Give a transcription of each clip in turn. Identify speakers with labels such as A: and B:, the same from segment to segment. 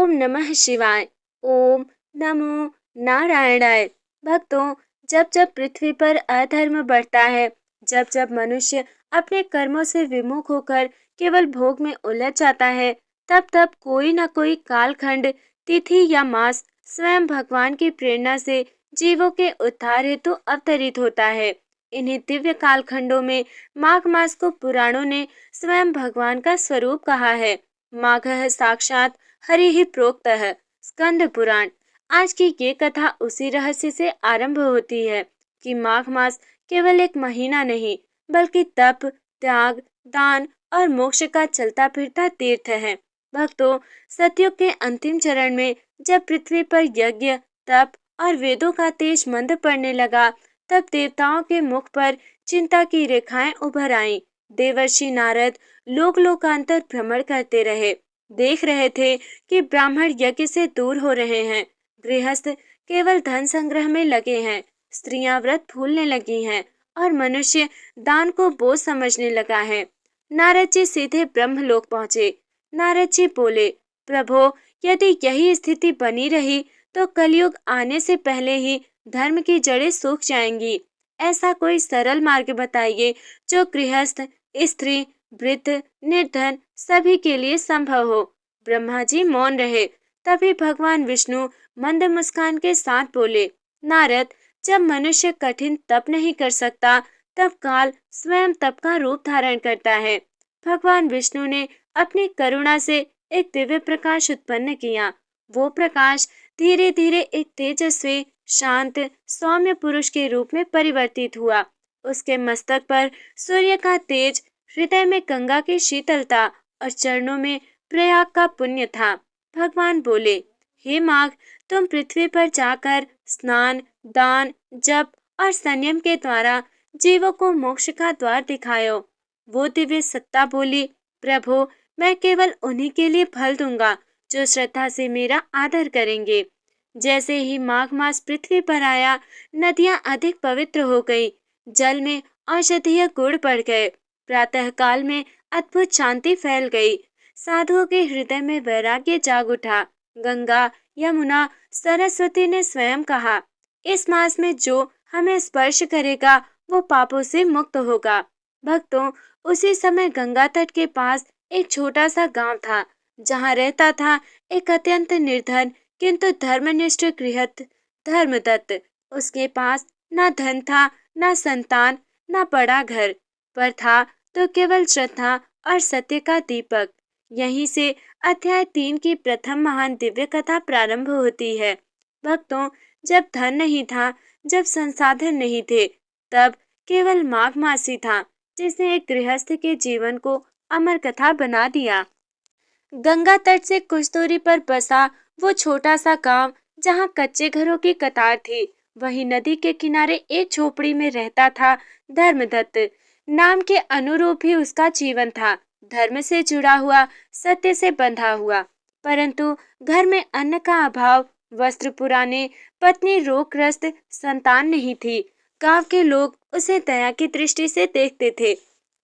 A: ओम नमः शिवाय। ओम नमो नारायणाय। भक्तों, जब जब पृथ्वी पर अधर्म बढ़ता है, जब जब मनुष्य अपने कर्मों से विमुख होकर केवल भोग में उलझ जाता है, तब तब कोई न कोई कालखंड, तिथि या मास स्वयं भगवान की प्रेरणा से जीवों के उद्धार हेतु अवतरित होता है। इन्हीं दिव्य कालखंडों में माघ मास को पुराणों ने स्वयं भगवान का स्वरूप कहा है। माघः साक्षात हरिः प्रोक्तः स्कंद पुराण। आज की ये कथा उसी रहस्य से आरंभ होती है कि माघ मास केवल एक महीना नहीं, बल्कि तप, त्याग, दान और मोक्ष का चलता फिरता तीर्थ है। भक्तों, सतयुग के अंतिम चरण में जब पृथ्वी पर यज्ञ, तप और वेदों का तेज मंद पड़ने लगा, तब देवताओं के मुख पर चिंता की रेखाएं उभर आईं। देवर्षि नारद लोक लोकांतर भ्रमण करते रहे, देख रहे थे कि ब्राह्मण यज्ञ से दूर हो रहे हैं, गृहस्थ केवल धन संग्रह में लगे हैं, स्त्रियां व्रत भूलने लगी हैं और मनुष्य दान को बोझ समझने लगा है। नारद जी सीधे ब्रह्मलोक पहुँचे। नारद जी बोले, प्रभो, यदि यही स्थिति बनी रही तो कलयुग आने से पहले ही धर्म की जड़ें सूख जाएंगी। ऐसा कोई सरल मार्ग बताइए जो गृहस्थ, स्त्री, वृद्ध, निर्धन सभी के लिए संभव हो। ब्रह्मा जी मौन रहे। तभी भगवान विष्णु मंद मुस्कान के साथ बोले, नारद, जब मनुष्य कठिन तप नहीं कर सकता, तब काल स्वयं तप का रूप धारण करता है। भगवान विष्णु ने अपनी करुणा से एक दिव्य प्रकाश उत्पन्न किया। वो प्रकाश धीरे धीरे एक तेजस्वी, शांत, सौम्य पुरुष के रूप में परिवर्तित हुआ। उसके मस्तक पर सूर्य का तेज, हृदय में गंगा की शीतलता और चरणों में प्रयाग का पुण्य था। भगवान बोले, हे माघ, तुम पृथ्वी पर जाकर स्नान, दान, जप और संयम के द्वारा जीवों को मोक्ष का द्वार दिखाओ। वो दिव्य सत्ता बोली, प्रभु, मैं केवल उन्हीं के लिए फल दूंगा जो श्रद्धा से मेरा आदर करेंगे। जैसे ही माघ मास पृथ्वी पर आया, नदियां अधिक पवित्र हो गई, जल में औषधीय गुण बढ़ गए, प्रातः काल में अद्भुत शांति फैल गई, साधुओं के हृदय में वैराग्य जाग उठा। गंगा, यमुना, सरस्वती ने स्वयं कहा, इस मास में जो हमें स्पर्श करेगा वो पापों से मुक्त होगा। भक्तों, उसी समय गंगा तट के पास एक छोटा सा गांव था, जहां रहता था एक अत्यंत निर्धन किंतु धर्मनिष्ठ गृहस्थ धर्मदत्त। उसके पास न धन था, न संतान, न बड़ा घर, पर था तो केवल श्रद्धा और सत्य का दीपक। यहीं से अध्याय 3 की प्रथम महान दिव्य कथा प्रारंभ होती है। भक्तों, जब धन नहीं था, जब संसाधन नहीं थे, तब केवल माघ मास ही था जिसने एक गृहस्थ के जीवन को अमर कथा बना दिया। गंगा तट से कुछ दूरी पर बसा वो छोटा सा गांव, जहां कच्चे घरों की कतार थी, वहीं नदी के किनारे एक झोपड़ी में रहता था धर्मदत्त। नाम के अनुरूप ही उसका जीवन था, धर्म से जुड़ा हुआ, सत्य से बंधा हुआ। परंतु घर में अन्न का अभाव, वस्त्र पुराने, पत्नी रोगग्रस्त, संतान नहीं थी। गांव के लोग उसे दया की दृष्टि से देखते थे।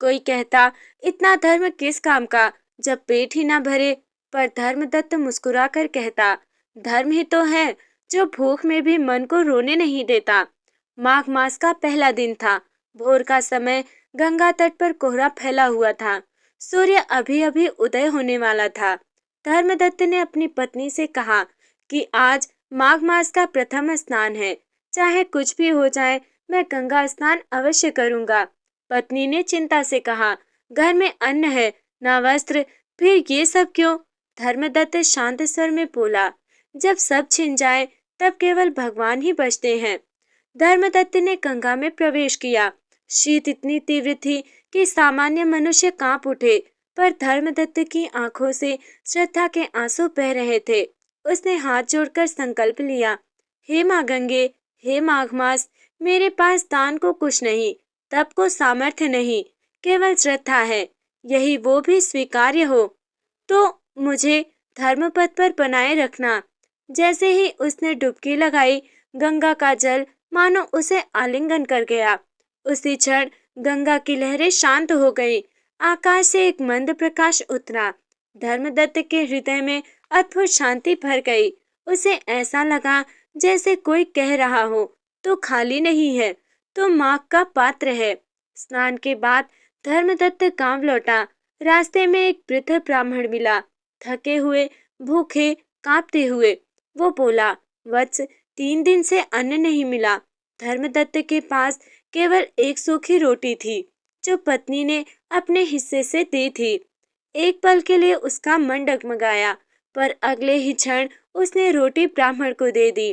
A: कोई कहता, इतना धर्म किस काम का, जब पेट ही ना भरे। पर धर्मदत्त मुस्कुरा कर कहता, धर्म ही तो है जो भूख में भी मन को रोने नहीं देता। माघ मास का पहला दिन था। भोर का समय, गंगा तट पर कोहरा फैला हुआ था। सूर्य अभी अभी उदय होने वाला था। धर्मदत्त ने अपनी पत्नी से कहा कि आज माघ मास का प्रथम स्नान है, चाहे कुछ भी हो जाए, मैं गंगा स्नान अवश्य करूंगा। पत्नी ने चिंता से कहा, घर में अन्न है, ना वस्त्र, फिर ये सब क्यों? धर्मदत्त शांत स्वर में बोला, जब सब छिन जाए तब केवल भगवान ही बचते हैं। धर्मदत्त ने गंगा में प्रवेश किया। शीत इतनी तीव्र थी कि सामान्य मनुष्य कांप उठे, पर धर्मदत्त की आंखों से श्रद्धा के आंसू बह रहे थे। उसने हाथ जोड़कर संकल्प लिया, हे माँ गंगे, हे माघ मास, मेरे पास दान को कुछ नहीं, तप को सामर्थ्य नहीं, केवल श्रद्धा है। यही वो भी स्वीकार्य हो तो मुझे धर्मपथ पर बनाए रखना। जैसे ही उसने डुबकी लगाई, गंगा का जल मानो उसे आलिंगन कर गया। उसी क्षण गंगा की लहरें शांत हो गई। आकाश से एक मंद प्रकाश उतरा। धर्मदत्त के हृदय में अद्भुत शांति भर गई। उसे ऐसा लगा जैसे कोई कह रहा हो, तो खाली नहीं है, तो माँ का पात्र है। स्नान के बाद धर्मदत्त गांव लौटा। रास्ते में एक वृद्ध ब्राह्मण मिला, थके हुए, भूखे, कांपते हुए। वो बोला, वत्स, 3 दिन से अन्न नहीं मिला। धर्मदत्त के पास केवल एक सूखी रोटी थी, जो पत्नी ने अपने हिस्से से दी थी। एक पल के लिए उसका मन डगमगाया, पर अगले ही क्षण उसने रोटी ब्राह्मण को दे दी।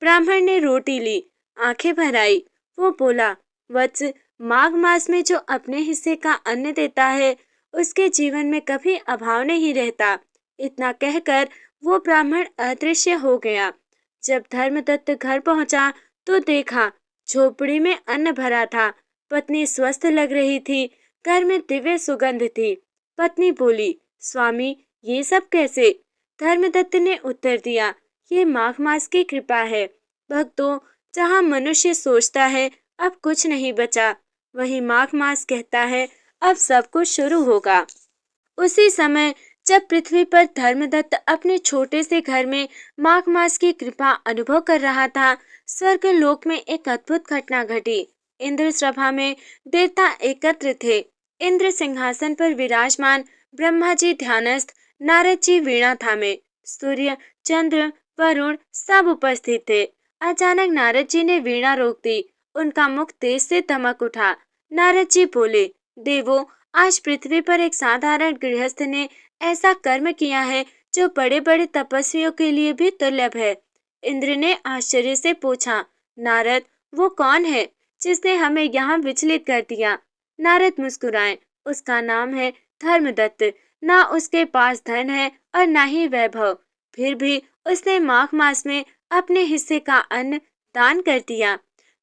A: ब्राह्मण ने रोटी ली, आंखें भर आई। वो बोला, वत्स, माघ मास में जो अपने हिस्से का अन्न देता है, उसके जीवन में कभी अभाव नहीं रहता। इतना कहकर वो ब्राह्मण अदृश्य हो गया। जब धर्मदत्त घर पहुंचा तो देखा, झोपड़ी में अन्न भरा था। पत्नी स्वस्थ लग रही थी। घर में दिव्य सुगंध थी। पत्नी बोली, स्वामी, ये सब कैसे? धर्मदत्त ने उत्तर दिया, ये माघ मास की कृपा है। भक्तों, जहाँ मनुष्य सोचता है अब कुछ नहीं बचा, वही माघ मास कहता है अब सब कुछ शुरू होगा। उसी समय जब पृथ्वी पर धर्मदत्त अपने छोटे से घर में माघ मास की कृपा अनुभव कर रहा था, स्वर्ग लोक में एक अद्भुत घटना घटी। इंद्र सभा में देवता एकत्र थे। इंद्र सिंहासन पर विराजमान, ब्रह्मा जी ध्यानस्थ, नारद जी वीणा थामे, सूर्य, चंद्र, वरुण सब उपस्थित थे। अचानक नारद जी ने वीणा रोक दी। उनका मुख तेज से दमक उठा। नारद जी बोले, देवों, आज पृथ्वी पर एक साधारण गृहस्थ ने ऐसा कर्म किया है जो बड़े बड़े तपस्वियों के लिए भी दुर्लभ है। इंद्र ने आश्चर्य से पूछा, नारद, वो कौन है जिसने हमें यहाँ विचलित कर दिया? नारद मुस्कुराए, उसका नाम है धर्मदत्त। ना उसके पास धन है और ना ही वैभव, फिर भी उसने माघ मास में अपने हिस्से का अन्न दान कर दिया।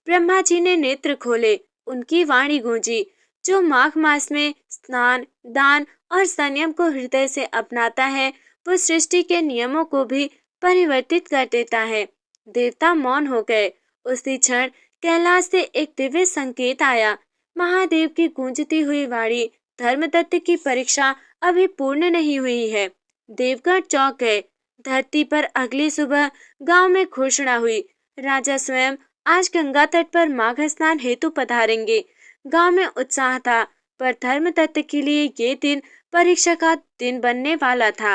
A: ब्रह्मा जी ने नेत्र खोले, उनकी वाणी गूंजी, जो माघ मास में स्नान, दान और संयम को हृदय से अपनाता है, वो सृष्टि के नियमों को भी परिवर्तित कर देता है। देवता मौन हो गए। उसी क्षण कैलाश से एक दिव्य संकेत आया। महादेव की गूंजती हुई वाणी, धर्मदत्त की परीक्षा अभी पूर्ण नहीं हुई है। देवगण चौंक गए। धरती पर अगली सुबह गांव में घोषणा हुई, राजा स्वयं आज गंगा तट पर माघ स्नान हेतु पधारेंगे। गांव में उत्साह था, पर धर्मदत्त के लिए ये दिन परीक्षा का दिन बनने वाला था।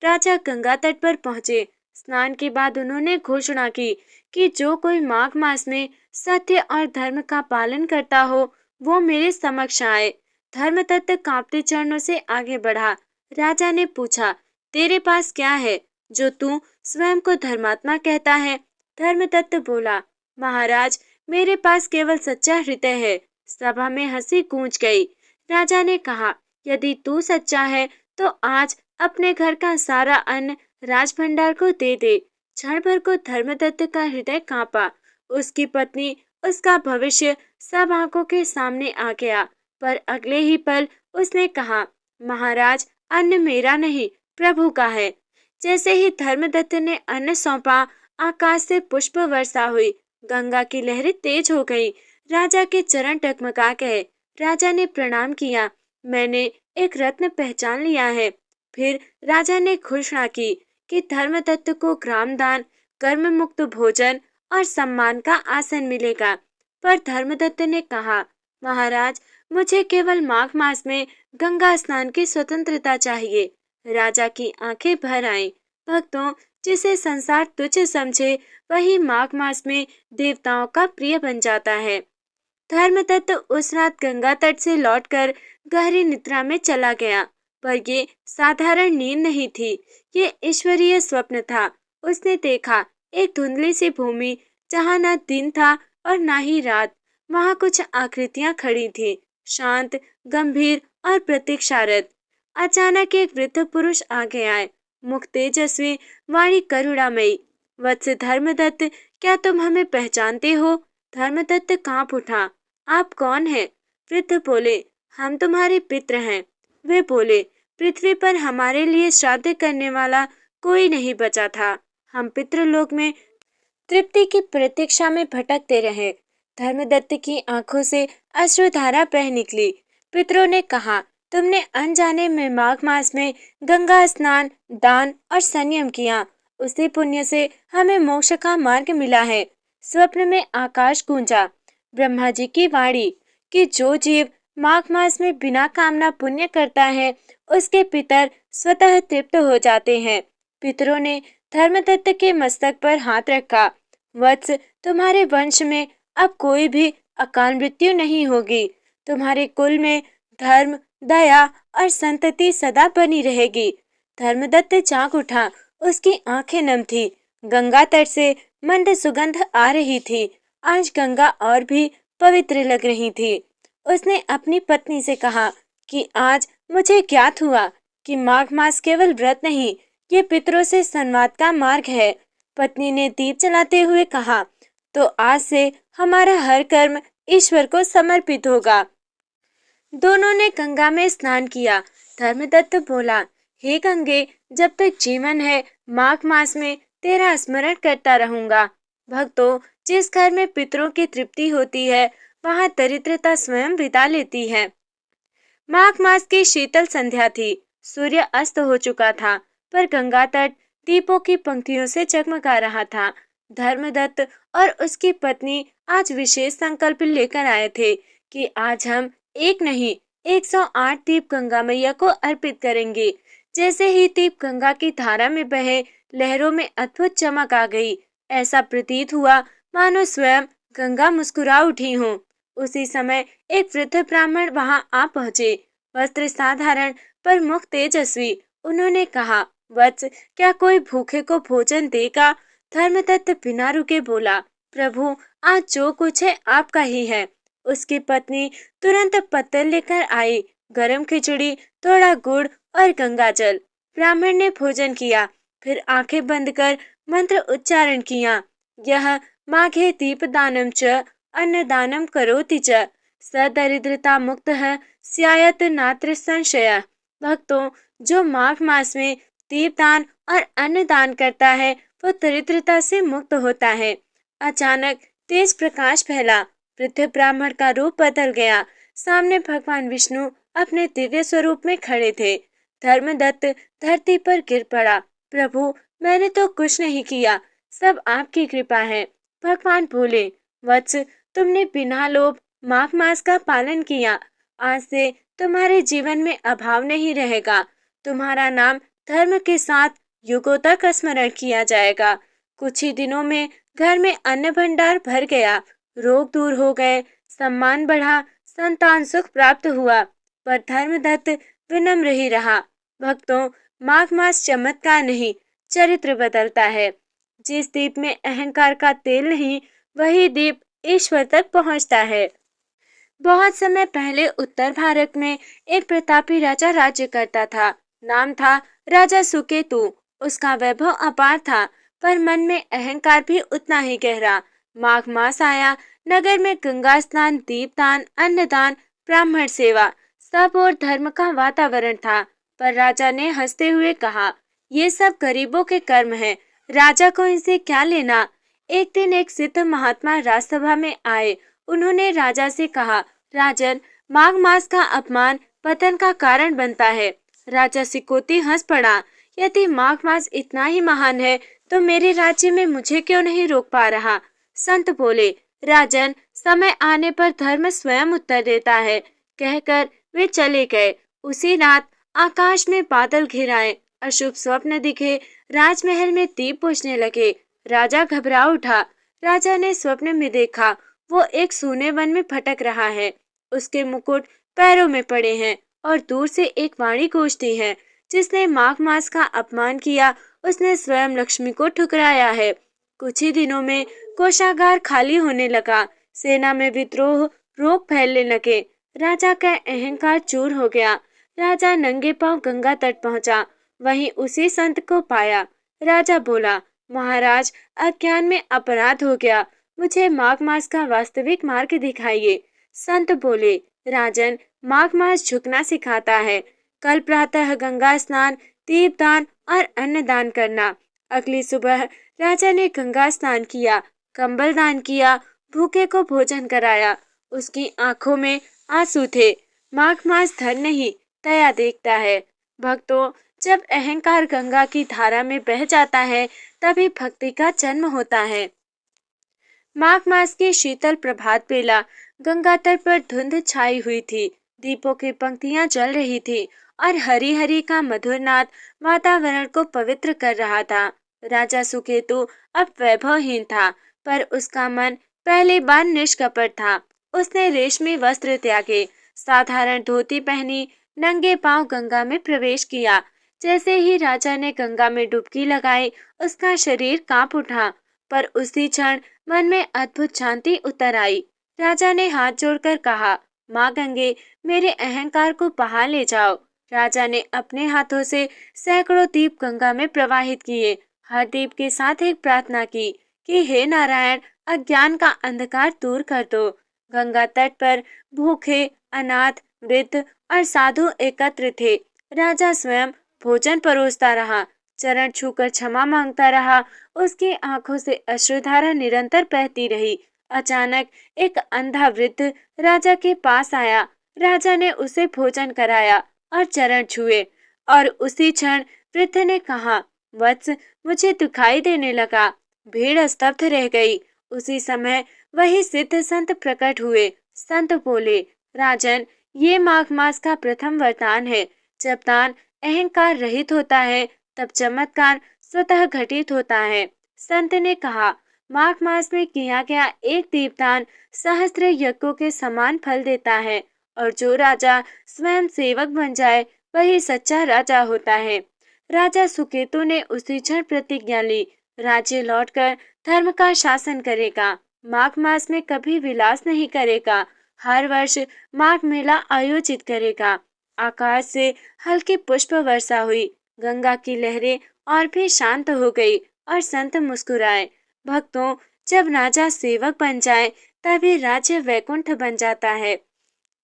A: राजा गंगा तट पर पहुंचे। स्नान के बाद उन्होंने घोषणा की कि जो कोई माघ मास में सत्य और धर्म का पालन करता हो, वो मेरे समक्ष आए। धर्मदत्त कांपते चरणों से आगे बढ़ा। राजा ने पूछा, तेरे पास क्या है जो तू स्वयं को धर्मात्मा कहता है? धर्मदत्त बोला, महाराज, मेरे पास केवल सच्चा हृदय है। सभा में हंसी गूंज गई। राजा ने कहा, यदि तू सच्चा है तो आज अपने घर का सारा अन्न राजभंडार को दे दे। क्षण भर को धर्मदत्त का हृदय कांपा। उसकी पत्नी, उसका भविष्य सब आंखों के सामने आ गया, पर अगले ही पल उसने कहा, महाराज, अन्न मेरा नहीं, प्रभु का है। जैसे ही धर्मदत्त ने अन्न सौंपा, आकाश से पुष्प वर्षा हुई। गंगा की लहरें तेज हो गई। राजा के चरण टगमगा गए। राजा ने प्रणाम किया, मैंने एक रत्न पहचान लिया है। फिर राजा ने घोषणा की कि धर्मदत्त को ग्राम दान, कर्म मुक्त भोजन और सम्मान का आसन मिलेगा। पर धर्मदत्त ने कहा, महाराज, मुझे केवल माघ मास में गंगा स्नान की स्वतंत्रता चाहिए। राजा की आंखें भर आईं। भक्तों, जिसे संसार तुच्छ समझे, वही माघ मास में देवताओं का प्रिय बन जाता है। धर्मदत्त उस रात गंगा तट से लौटकर गहरी निद्रा में चला गया, पर ये साधारण नींद नहीं थी, ये ईश्वरीय स्वप्न था। उसने देखा एक धुंधली सी भूमि, जहाँ न दिन था और न ही रात। वहाँ कुछ आकृतियां खड़ी थीं, शांत, गंभीर और प्रतीक्षारत। अचानक एक वृद्ध पुरुष आगे आए, मुख तेजस्वी, वाणी करुणामयी। वत्स धर्मदत्त, क्या तुम हमें पहचानते हो? धर्मदत्त कांप उठा। आप कौन हैं? वृद्ध बोले, हम तुम्हारे पित्र हैं। वे बोले, पृथ्वी पर हमारे लिए श्राद्ध करने वाला कोई नहीं बचा था। हम पितृलोक में तृप्ति की प्रतीक्षा में भटकते रहे। धर्मदत्त की आंखों से अश्रुधारा बह निकली। पितरों ने कहा, तुमने अनजाने में माघ मास में गंगा स्नान, दान और संयम किया। उसी पुण्य से हमें मोक्ष का मार्ग मिला है। स्वप्न में आकाश गूंजा ब्रह्मा जी की वाणी कि जो जीव माघ मास में बिना कामना पुण्य करता है, उसके पितर स्वतः तृप्त हो जाते हैं। पितरों ने धर्मदत्त के मस्तक पर हाथ रखा। वत्स, तुम्हारे वंश में अब कोई भी अकाल मृत्यु नहीं होगी। तुम्हारे कुल में धर्म, दया और संतति सदा बनी रहेगी। धर्मदत्त जाग उठा। उसकी आंखें नम थी। गंगा तट से मंद सुगंध आ रही थी। आज गंगा और भी पवित्र लग रही थी। उसने अपनी पत्नी से कहा कि आज मुझे ज्ञात हुआ कि माघ मास केवल व्रत नहीं, ये पितरों से संवाद का मार्ग है। पत्नी ने दीप जलाते हुए कहा, तो आज से हमारा हर कर्म ईश्वर को समर्पित होगा। दोनों ने गंगा में स्नान किया। धर्मदत्त बोला, हे गंगे, जब तक जीवन है माघ मास में तेरा स्मरण करता रहूंगा। भक्तों, जिस घर में पितरों की तृप्ति होती है, वहां दरिद्रता स्वयं बिता लेती है। माघ मास की शीतल संध्या थी। सूर्य अस्त हो चुका था, पर गंगा तट दीपों की पंक्तियों से जगमगा रहा था। धर्मदत्त और उसकी पत्नी आज विशेष संकल्प लेकर आए थे कि आज हम एक नहीं 108 दीप गंगा मैया को अर्पित करेंगे। जैसे ही दीप गंगा की धारा में बहे, लहरों में अद्भुत चमक आ गई। ऐसा प्रतीत हुआ मानो स्वयं गंगा मुस्कुरा उठी हो। उसी समय एक वृद्ध ब्राह्मण वहां आ पहुंचे। वस्त्र साधारण पर मुख तेजस्वी। उन्होंने कहा, वत्स, क्या कोई भूखे को भोजन देगा? धर्मदत्त बिना रुके बोला, प्रभु, आज जो कुछ है आपका ही है। उसकी पत्नी तुरंत पत्तल लेकर आई, गरम खिचड़ी, थोड़ा गुड़ और गंगाजल। ब्राह्मण ने भोजन किया, फिर आंखें बंद कर मंत्र उच्चारण किया। यह माघे दीपदानम च अन्नदानम करोति च सदरिद्रता मुक्त है स्यायत नात्र संशय। भक्तों, जो माघ मास में दीपदान और अन्नदान करता है, वो दरिद्रता से मुक्त होता है। अचानक तेज प्रकाश फैला। वृद्ध ब्राह्मण का रूप बदल गया। सामने भगवान विष्णु अपने दिव्य स्वरूप में खड़े थे। धर्मदत्त धरती पर गिर पड़ा। प्रभु, मैंने तो कुछ नहीं किया, सब आपकी कृपा है। भगवान बोले, वत्स, तुमने बिना लोभ माघ मास का पालन किया। आज से तुम्हारे जीवन में अभाव नहीं रहेगा। तुम्हारा नाम धर्म के साथ युगों तक स्मरण किया जाएगा। कुछ ही दिनों में घर में अन्न भंडार भर गया। रोग दूर हो गए, सम्मान बढ़ा, संतान सुख प्राप्त हुआ। पर धर्मदत्त विनम्र ही रहा। भक्तों, माघ मास चमत्कार नहीं, चरित्र बदलता है। जिस दीप में अहंकार का तेल नहीं, वही दीप ईश्वर तक पहुंचता है। बहुत समय पहले उत्तर भारत में एक प्रतापी राजा राज्य करता था। नाम था राजा सुकेतु। उसका वैभव अपार था, पर मन में अहंकार भी उतना ही गहरा। माघ मास आया। नगर में गंगा स्नान, दीपदान, अन्नदान, ब्राह्मण सेवा, सब और धर्म का वातावरण था। पर राजा ने हंसते हुए कहा, ये सब गरीबों के कर्म हैं, राजा को इनसे क्या लेना। एक दिन एक सिद्ध महात्मा राजसभा में आए। उन्होंने राजा से कहा, राजन, माघ मास का अपमान पतन का कारण बनता है। राजा सिकोती हंस पड़ा। यदि माघ मास इतना ही महान है, तो मेरे राज्य में मुझे क्यों नहीं रोक पा रहा। संत बोले, राजन, समय आने पर धर्म स्वयं उत्तर देता है। कहकर वे चले गए। उसी रात आकाश में बादल घिर आए। अशुभ स्वप्न दिखे। राजमहल में दीप बुझने लगे। राजा घबरा उठा। राजा ने स्वप्न में देखा, वो एक सूने वन में भटक रहा है। उसके मुकुट पैरों में पड़े हैं और दूर से एक वाणी गूंजती है, जिसने माघ मास का अपमान किया, उसने स्वयं लक्ष्मी को ठुकराया है। कुछ ही दिनों में कोषागार खाली होने लगा। सेना में विद्रोह, रोग फैलने लगे। राजा का अहंकार चूर हो गया। राजा नंगे पांव गंगा तट पहुंचा। वहीं उसी संत को पाया। राजा बोला, महाराज, अज्ञान में अपराध हो गया, मुझे माघ मास का वास्तविक मार्ग दिखाइए। संत बोले, राजन, माघ मास झुकना सिखाता है। कल प्रातः गंगा स्नान, दीपदान और अन्नदान करना। अगली सुबह राजा ने गंगा स्नान किया, कंबल दान किया, भूखे को भोजन कराया। उसकी आंखों में आंसू थे। माघ मास धन नहीं, दया देखता है। भक्तों, जब अहंकार गंगा की धारा में बह जाता है, तभी भक्ति का जन्म होता है। माघ मास की शीतल प्रभात बेला गंगा तट पर धुंध छाई हुई थी। दीपों की पंक्तियां जल रही थी और हरी हरी का मधुर नाद वातावरण को पवित्र कर रहा था। राजा सुकेतु अब वैभवहीन था, पर उसका मन पहली बार निष्कपट था। उसने रेशमी वस्त्र त्यागे, साधारण धोती पहनी, नंगे पांव गंगा में प्रवेश किया। जैसे ही राजा ने गंगा में डुबकी लगाई, उसका शरीर कांप उठा, पर उसी क्षण मन में अद्भुत शांति उतर आई। राजा ने हाथ जोड़कर कहा, माँ गंगे, मेरे अहंकार को बहा ले जाओ। राजा ने अपने हाथों से सैकड़ों दीप गंगा में प्रवाहित किए, हर दीप के साथ एक प्रार्थना की कि हे नारायण, अज्ञान का अंधकार दूर कर दो। गंगा तट पर भूखे, अनाथ, वृद्ध और साधु एकत्र थे। राजा स्वयं भोजन परोसता रहा, चरण छूकर क्षमा मांगता रहा। उसकी आंखों से अश्रुधारा निरंतर बहती रही। अचानक एक अंधा वृद्ध राजा के पास आया। राजा ने उसे भोजन कराया और चरण छुए, और उसी क्षण वृद्ध ने कहा, वत्स, मुझे दिखाई देने लगा। भीड़ स्तब्ध रह गई। उसी समय वही सिद्ध संत प्रकट हुए। संत बोले, राजन, ये माघ मास का प्रथम वरदान है। जब दान अहंकार रहित होता है, तब चमत्कार स्वतः घटित होता है। संत ने कहा, माघ मास में किया गया एक दीपदान सहस्त्र यज्ञों के समान फल देता है, और जो राजा स्वयं सेवक बन जाए, वही सच्चा राजा होता है। राजा सुकेतु ने उसी क्षण प्रतिज्ञा ली, राज्य लौटकर धर्म का शासन करेगा। माघ मास में कभी विलास नहीं करेगा। हर वर्ष माघ मेला आयोजित करेगा। आकाश से हल्की पुष्प वर्षा हुई। गंगा की लहरें और भी शांत हो गई और संत मुस्कुराए। भक्तों, जब राजा सेवक बन जाए, तभी राज्य वैकुंठ बन जाता है।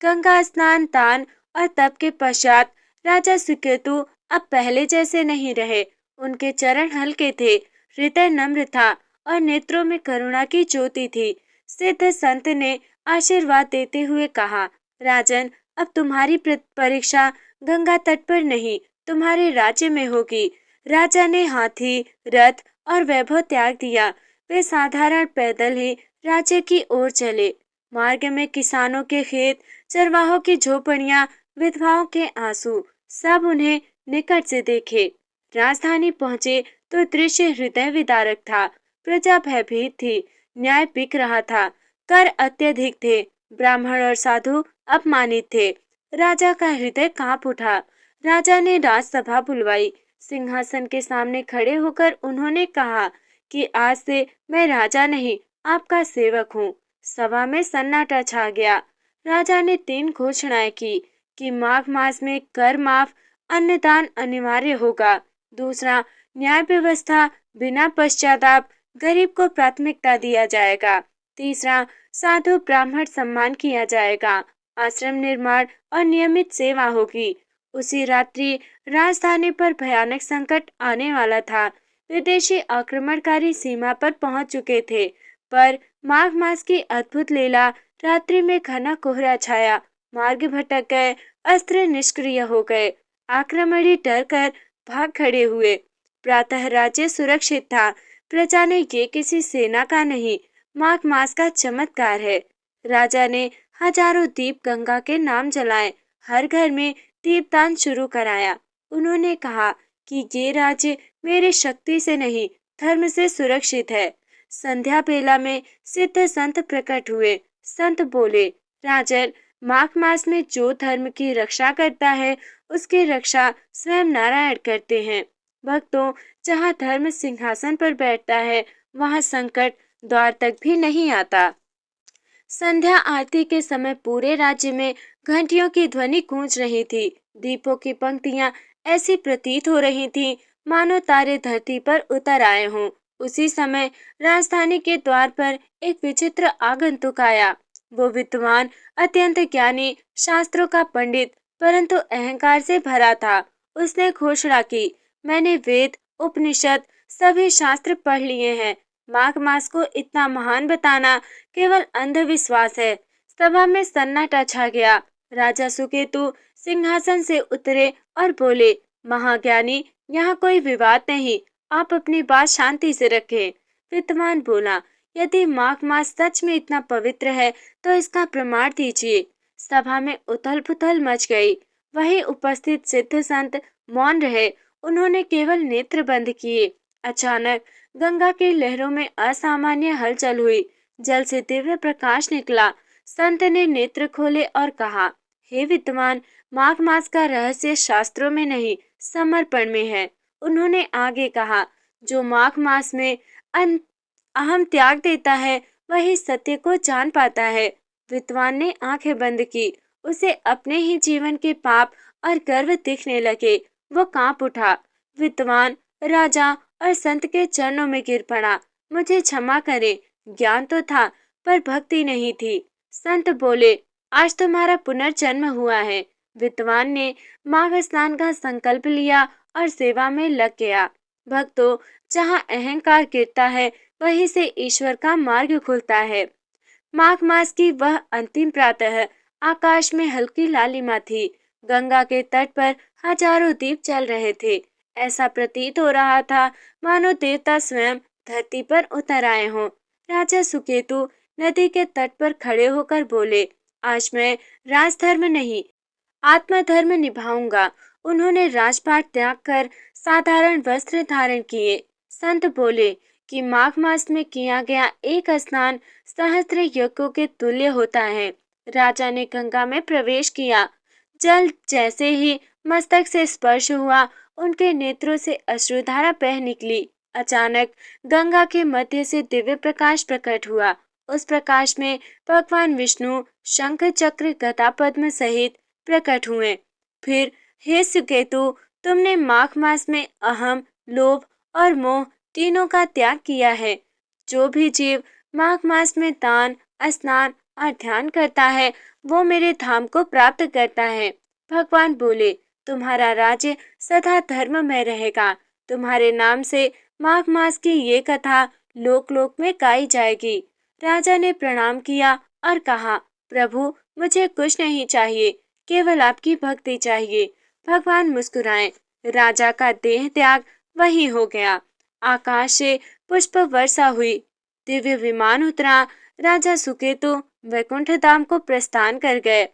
A: गंगा स्नान, दान और तप के पश्चात राजा सुकेतु अब पहले जैसे नहीं रहे। उनके चरण हल्के थे, हृदय नम्र था और नेत्रों में करुणा की ज्योति थी। सिद्ध संत ने आशीर्वाद देते हुए कहा, राजन, अब तुम्हारी परीक्षा गंगा तट पर नहीं, तुम्हारे राज्य में होगी। राजा ने हाथी, रथ और वैभव त्याग दिया। वे साधारण पैदल ही राज्य की ओर चले। मार्ग में किसानों के खेत, चरवाहों की झोपड़ियां, विधवाओं के आंसू, सब उन्हें निकट से देखे। राजधानी पहुंचे तो दृश्य हृदय विदारक था। प्रजा भयभीत थी, न्याय बिक रहा था, कर अत्यधिक थे, ब्राह्मण और साधु अपमानित थे। राजा का हृदय कांप उठा। राजा ने राजसभा बुलवाई। सिंहासन के सामने खड़े होकर उन्होंने कहा कि आज से मैं राजा नहीं, आपका सेवक हूँ। सभा में सन्नाटा छा गया। राजा ने 3 घोषणाएं की कि माघ मास में कर माफ, अन्नदान अनिवार्य होगा। दूसरा, न्याय व्यवस्था बिना पश्चाताप, गरीब को प्राथमिकता दिया जाएगा। तीसरा, साधु ब्राह्मण सम्मान किया जाएगा। आश्रम निर्माण और नियमित सेवा होगी। उसी रात्रि राजधानी पर भयानक संकट आने वाला था। विदेशी आक्रमणकारी सीमा पर पहुंच चुके थे, पर माघ मास की अद्भुत लीला, रात्रि में घना कोहरा छाया, मार्ग भटक गए, अस्त्र निष्क्रिय हो गए, आक्रमणी डर कर भाग खड़े हुए। प्रातः राज्य सुरक्षित था। प्रजा ने ये किसी सेना का नहीं, माघ मास का चमत्कार है। राजा ने हजारों दीप गंगा के नाम जलाए, हर घर में दीपदान शुरू कराया। उन्होंने कहा कि ये राज्य मेरी शक्ति से नहीं, धर्म से सुरक्षित है। संध्या बेला में सिद्ध संत प्रकट हुए। संत बोले, राजन, माघ मास में जो धर्म की रक्षा करता है, उसकी रक्षा स्वयं नारायण करते हैं। भक्तों, जहाँ धर्म सिंहासन पर बैठता है, वहाँ संकट द्वार तक भी नहीं आता। संध्या आरती के समय पूरे राज्य में घंटियों की ध्वनि गूंज रही थी। दीपों की पंक्तियां ऐसी प्रतीत हो रही थीं, मानो तारे धरती पर उतर आए हों। उसी समय राजधानी के द्वार पर एक विचित्र आगंतुक आया। वो विद्वान, अत्यंत ज्ञानी, शास्त्रों का पंडित, परंतु अहंकार से भरा था। उसने घोषणा की, मैंने वेद, उपनिषद, सभी शास्त्र पढ़ लिए हैं। माघ मास को इतना महान बताना केवल अंधविश्वास है। सभा में सन्नाटा छा गया। राजा सुकेतु सिंहासन से उतरे और बोले, महाज्ञानी, यहाँ कोई विवाद नहीं, आप अपनी बात शांति से रखें। विद्वान बोला, यदि माघ मास सच में इतना पवित्र है तो इसका प्रमाण दीजिए। सभा में उथल पुथल मच गई। वहीं उपस्थित सिद्ध संत मौन रहे। उन्होंने केवल नेत्र बंद किए। अचानक गंगा की लहरों में असामान्य हलचल हुई। जल से दिव्य प्रकाश निकला। संत ने नेत्र खोले और कहा, हे विद्वान, माघ मास का रहस्य शास्त्रों में नहीं, समर्पण में है। उन्होंने आगे कहा, जो माघ मास में अहम त्याग देता है वही सत्य को जान पाता है। विद्वान ने आंखें बंद की। उसे अपने ही जीवन के पाप और गर्व दिखने लगे। वो कांप उठा। विद्वान, राजा और संत के चरणों में गिर पड़ा। मुझे क्षमा करें, ज्ञान तो था पर भक्ति नहीं थी। संत बोले, आज तुम्हारा पुनर्जन्म हुआ है। विद्वान ने माघ स्नान का संकल्प लिया और सेवा में लग गया। भक्तों, जहाँ अहंकार गिरता है वहीं से ईश्वर का मार्ग खुलता है। माघ मास की वह अंतिम प्रातः आकाश में हल्की लालिमा थी। गंगा के तट पर हजारों दीप जल रहे थे। ऐसा प्रतीत हो रहा था मानो देवता स्वयं धरती पर उतर आए हों। राजा सुकेतु नदी के तट पर खड़े होकर बोले, आज मैं राजधर्म नहीं, आत्मधर्म निभाऊंगा। उन्होंने राजपाट त्याग कर साधारण वस्त्र धारण किए। संत बोले कि माघ मास में किया गया एक स्नान सहस्त्र यज्ञों के तुल्य होता है। राजा ने गंगा में प्रवेश किया। जल जैसे ही मस्तक से स्पर्श हुआ, उनके नेत्रों से अश्रुधारा बह निकली। अचानक गंगा के मध्य से दिव्य प्रकाश प्रकट हुआ। उस प्रकाश में भगवान विष्णु शंख चक्र गदा पद्म सहित प्रकट हुए। फिर, हे सुकेतु, तुमने माघ मास में अहम, लोभ और मोह तीनों का त्याग किया है। जो भी जीव माघ मास में दान, स्नान और ध्यान करता है वो मेरे धाम को प्राप्त करता है। भगवान बोले, तुम्हारा राज्य सदा धर्म में रहेगा। तुम्हारे नाम से माघ मास की ये कथा लोक लोक में गाई जाएगी। राजा ने प्रणाम किया और कहा, प्रभु, मुझे कुछ नहीं चाहिए, केवल आपकी भक्ति चाहिए। भगवान मुस्कुराए। राजा का देह त्याग वही हो गया। आकाश से पुष्प वर्षा हुई। दिव्य विमान उतरा। राजा सुकेतु वैकुंठ धाम को प्रस्थान कर गए।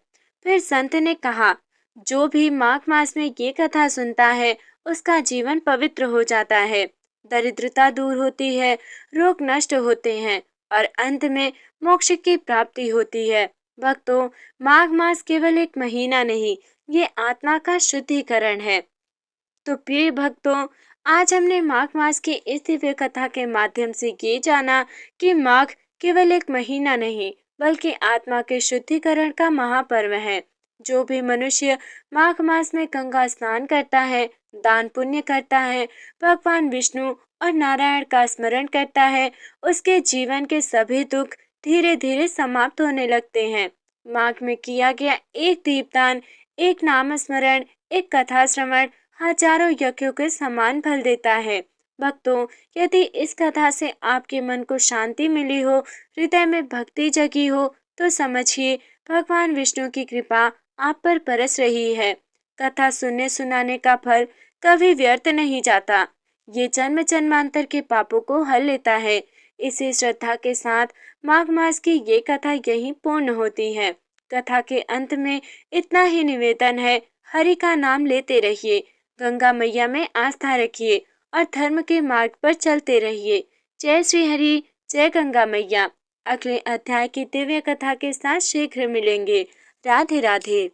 A: फिर संत ने कहा, जो भी माघ मास में ये कथा सुनता है उसका जीवन पवित्र हो जाता है। दरिद्रता दूर होती है, रोग नष्ट होते हैं और अंत में मोक्ष की प्राप्ति होती है। भक्तों, माघ मास केवल एक महीना नहीं, ये आत्मा का शुद्धिकरण है। तो प्रिय भक्तों, आज हमने माघ मास की इस दिव्य कथा के माध्यम से ये जाना कि माघ केवल एक महीना नहीं बल्कि आत्मा के शुद्धिकरण का महापर्व है। जो भी मनुष्य माघ मास में गंगा स्नान करता है, दान पुण्य करता है, भगवान विष्णु और नारायण का स्मरण करता है, उसके जीवन के सभी दुख धीरे धीरे समाप्त होने लगते हैं। माघ में किया गया एक दीपदान, एक नाम स्मरण, एक कथा श्रवण हजारों यज्ञों के समान फल देता है। भक्तों, यदि इस कथा से आपके मन को शांति मिली हो, हृदय में भक्ति जगी हो, तो समझिए भगवान विष्णु की कृपा आप पर बरस रही है। कथा सुनने सुनाने का फल कभी व्यर्थ नहीं जाता। ये जन्म जन्मांतर के पापों को हल लेता है। इसी श्रद्धा के साथ माघ मास की ये कथा यहीं पूर्ण होती है। कथा के अंत में इतना ही निवेदन है, हरि का नाम लेते रहिए, गंगा मैया में आस्था रखिए और धर्म के मार्ग पर चलते रहिए। जय श्री हरि, जय गंगा मैया। अगले अध्याय की दिव्य कथा के साथ शीघ्र मिलेंगे। राधे राधे।